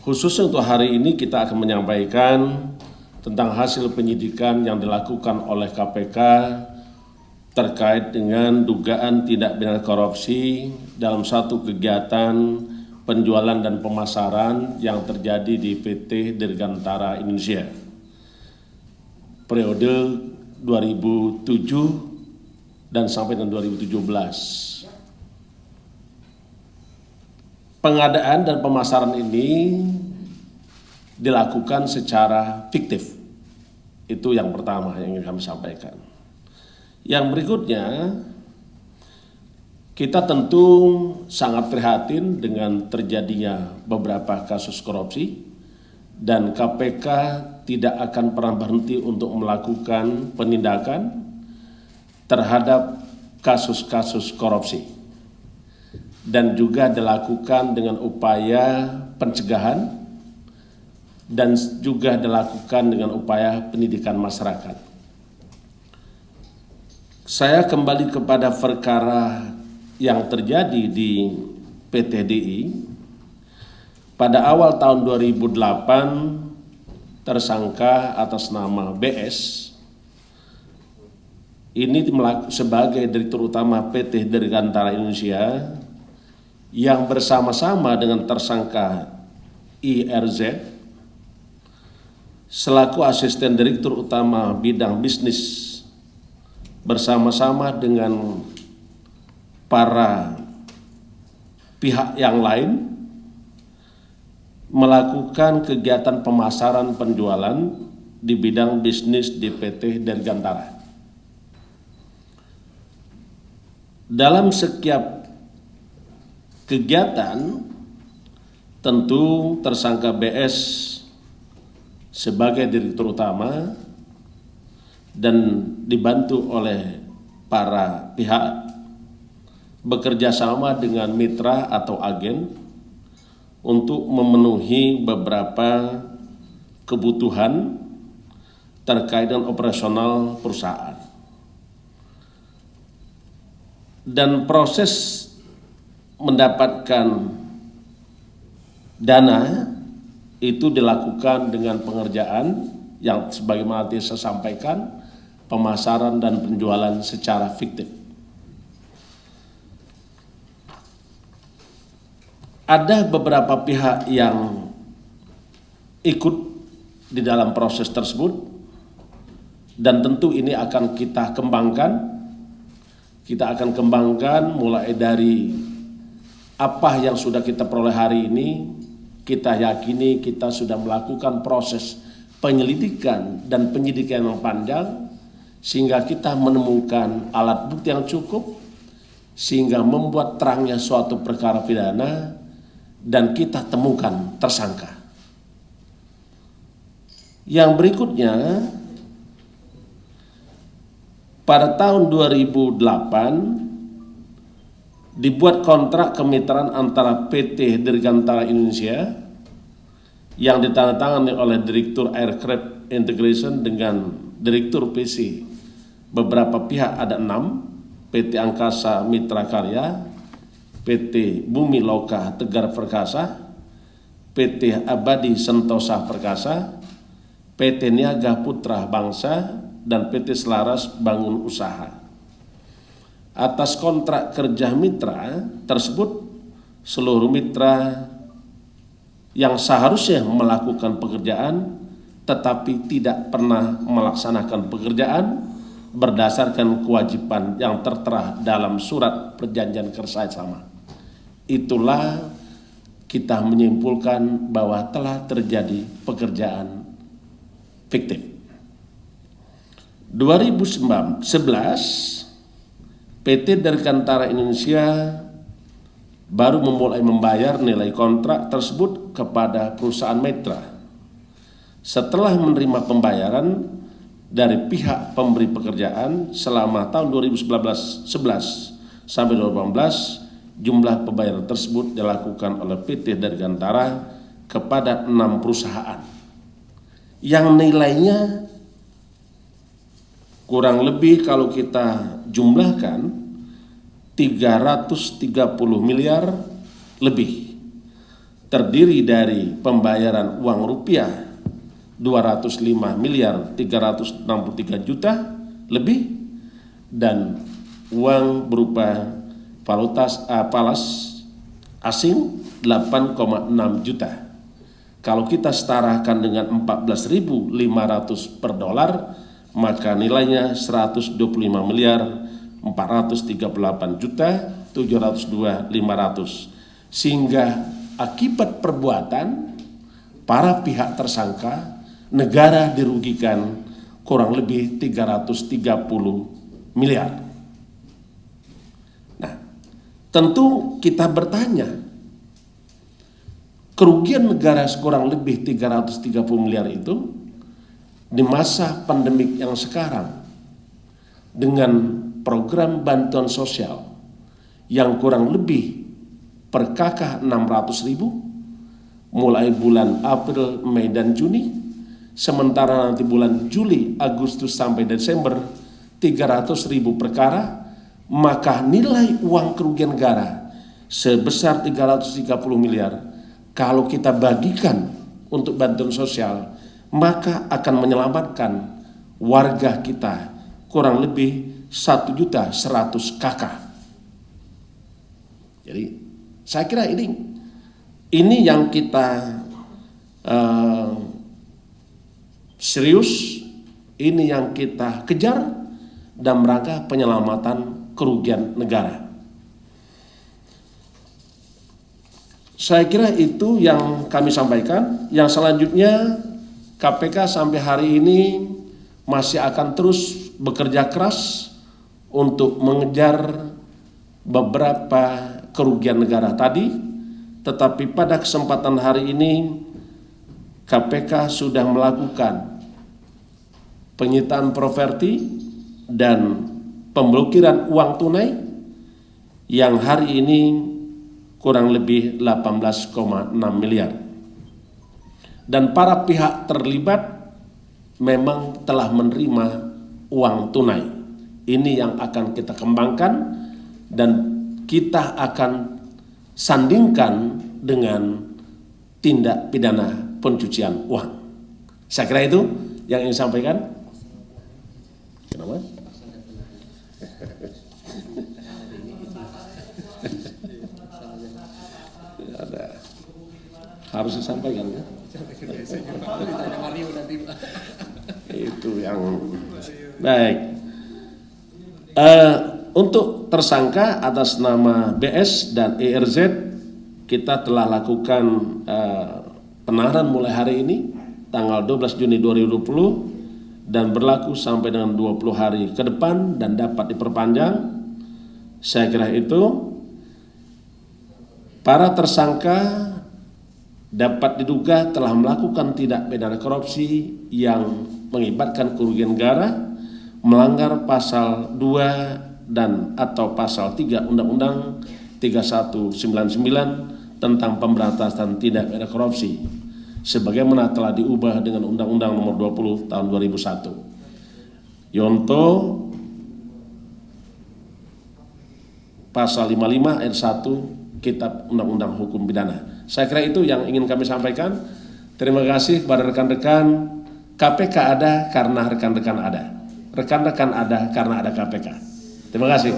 Khususnya untuk hari ini kita akan menyampaikan tentang hasil penyidikan yang dilakukan oleh KPK terkait dengan dugaan tindak pidana korupsi dalam satu kegiatan penjualan dan pemasaran yang terjadi di PT Dirgantara Indonesia periode 2007 dan sampai dengan 2017. Pengadaan dan pemasaran ini dilakukan secara fiktif. Itu yang pertama yang ingin kami sampaikan. Yang berikutnya, kita tentu sangat prihatin dengan terjadinya beberapa kasus korupsi dan KPK tidak akan pernah berhenti untuk melakukan penindakan terhadap kasus-kasus korupsi. Dan juga dilakukan dengan upaya pencegahan dan juga dilakukan dengan upaya pendidikan masyarakat. Saya kembali kepada perkara yang terjadi di PT DI. Pada awal tahun 2008, tersangka atas nama BS ini sebagai Direktur Utama PT Dirgantara Indonesia yang bersama-sama dengan tersangka IRZ selaku Asisten Direktur Utama bidang bisnis bersama-sama dengan para pihak yang lain melakukan kegiatan pemasaran penjualan di bidang bisnis di PT Dirgantara. Dalam setiap kegiatan, tentu tersangka BS sebagai Direktur Utama dan dibantu oleh para pihak bekerja sama dengan mitra atau agen untuk memenuhi beberapa kebutuhan terkait dengan operasional perusahaan. Dan proses mendapatkan dana itu dilakukan dengan pengerjaan yang sebagaimana tadi saya sampaikan, pemasaran dan penjualan secara fiktif. Ada beberapa pihak yang ikut di dalam proses tersebut dan tentu ini akan kita kembangkan. Kita akan kembangkan mulai dari apa yang sudah kita peroleh hari ini, kita yakini kita sudah melakukan proses penyelidikan dan penyidikan yang panjang sehingga kita menemukan alat bukti yang cukup sehingga membuat terangnya suatu perkara pidana dan kita temukan tersangka. Yang berikutnya, pada tahun 2008 dibuat kontrak kemitraan antara PT Dirgantara Indonesia yang ditandatangani oleh Direktur Aircraft Integration dengan Direktur PC. Beberapa pihak ada 6, PT Angkasa Mitra Karya, PT Bumi Loka Tegar Perkasa, PT Abadi Sentosa Perkasa, PT Niaga Putra Bangsa, dan PT Selaras Bangun Usaha. Atas kontrak kerja mitra tersebut, seluruh mitra yang seharusnya melakukan pekerjaan tetapi tidak pernah melaksanakan pekerjaan berdasarkan kewajiban yang tertera dalam surat perjanjian kerjasama. Itulah kita menyimpulkan bahwa telah terjadi pekerjaan fiktif. 2011 PT Dirgantara Indonesia baru memulai membayar nilai kontrak tersebut kepada perusahaan mitra. Setelah menerima pembayaran dari pihak pemberi pekerjaan selama tahun 2011 sampai 2018, jumlah pembayaran tersebut dilakukan oleh PT Dirgantara kepada 6 perusahaan yang nilainya kurang lebih kalau kita jumlahkan 330 miliar lebih. terdiri dari pembayaran uang rupiah 205 miliar 363 juta lebih dan uang berupa falas asing 8,6 juta. Kalau kita setarakan dengan 14.500 per dolar, maka nilainya 125 miliar 438 juta 702.500. Sehingga akibat perbuatan para pihak tersangka, negara dirugikan kurang lebih 330 miliar. Nah, tentu kita bertanya, kerugian negara kurang lebih 330 miliar itu di masa pandemik yang sekarang dengan program bantuan sosial yang kurang lebih per kakak 600.000 mulai bulan April, Mei, dan Juni, sementara nanti bulan Juli, Agustus sampai Desember 300.000 perkara, maka nilai uang kerugian negara sebesar 330 miliar kalau kita bagikan untuk bantuan sosial, maka akan menyelamatkan warga kita kurang lebih 1.100.000 kakak. Jadi saya kira ini yang kita serius, ini yang kita kejar dalam rangka penyelamatan kerugian negara. Saya kira itu yang kami sampaikan. Yang selanjutnya, KPK sampai hari ini masih akan terus bekerja keras untuk mengejar beberapa kerugian negara tadi, tetapi pada kesempatan hari ini KPK sudah melakukan penyitaan properti dan pemblokiran uang tunai yang hari ini kurang lebih 18,6 miliar. Dan para pihak terlibat memang telah menerima uang tunai. Ini yang akan kita kembangkan dan kita akan sandingkan dengan tindak pidana pencucian uang. Saya kira itu yang ingin sampaikan. Kenapa? Ada harus disampaikan ya. Itu yang baik. Untuk tersangka atas nama BS dan ERZ, kita telah lakukan penahanan mulai hari ini tanggal 12 Juni 2020 dan berlaku sampai dengan 20 hari ke depan dan dapat diperpanjang. Saya kira itu para tersangka dapat diduga telah melakukan tindak pidana korupsi yang mengakibatkan kerugian negara, melanggar pasal 2 dan atau pasal 3 Undang-Undang 3199 tentang pemberantasan tindak pidana korupsi sebagaimana telah diubah dengan Undang-Undang Nomor 20 Tahun 2001. Yonto pasal 55 ayat 1 Kitab Undang-Undang Hukum Pidana. Saya kira itu yang ingin kami sampaikan. Terima kasih kepada rekan-rekan. KPK ada karena rekan-rekan ada. Rekan-rekan ada karena ada KPK. Terima kasih.